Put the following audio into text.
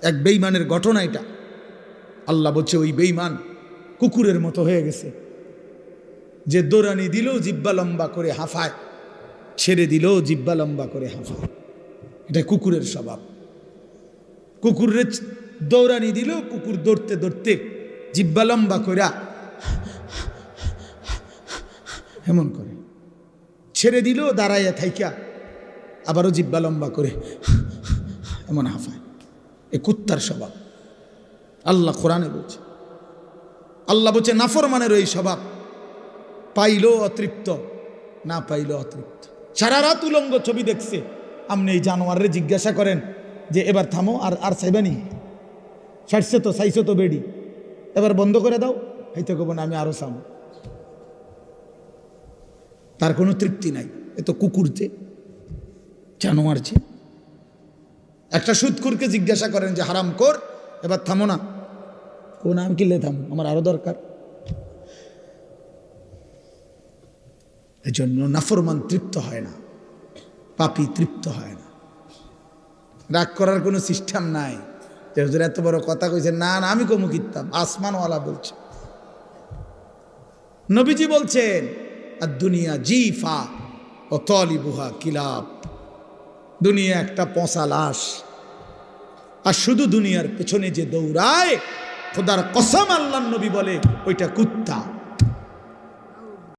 এক বেঈমানের ঘটনা এটা। আল্লাহ বলছে ওই বেঈমান কুকুরের মতো হয়ে গেছে, যে দৌড়ানি দিল জিব্বা লম্বা করে হাঁফায়, ছেড়ে দিল জিব্বা লম্বা করে হাঁফায়। এটা কুকুরের স্বভাব। কুকুরের দৌড়ানি দিল, কুকুর দৌড়তে দৌড়তে জিব্বা লম্বা করে এমন করে, ছেড়ে দিল দাঁড়াইয়া থাইকা আবারও জিব্বা লম্বা করে এমন হাঁফায়। এ কুত্তার স্বভাব। আল্লাহ কোরআনে বলছে, আল্লাহ বলছে নাফরমানের ওই স্বভাব, পাইলো অতৃপ্ত, না পাইলো অতৃপ্ত। সারা রাত উলঙ্গ ছবি দেখছে। আপনি এই জানোয়ারে জিজ্ঞাসা করেন যে এবার থামো, আর চাইবানি, ছাড়ছে তো, চাইছো তো বেডি, এবার বন্ধ করে দাও, হইতে কব না আমি আরো চামো। তার কোনো তৃপ্তি নাই। এ তো কুকুর যে, জানোয়ার যে। একটা সুদখোরকে জিজ্ঞাসা করেন যে হারাম কর, এবার থামো না, কোন আমি কিনলে থামো, আমার আরো দরকার। এজন্য নাফরমান তৃপ্ত হয় না, পাপী তৃপ্ত হয় না। রাগ করার কোনো সিস্টেম নাই যে হুজুর এত বড় কথা কইছে, না না আমি কমু কিতাম, আসমানওয়ালা বলছে। নবীজি বলছেন আর দুনিয়া জিফা ও তলিবুহা কিলাব, দুনিয়া একটা পচা লাশ, আর শুধু দুনিয়ার পেছনে যে দৌড়ায়, খোদার কসম আল্লাহর নবী বলে ওইটা কুত্তা।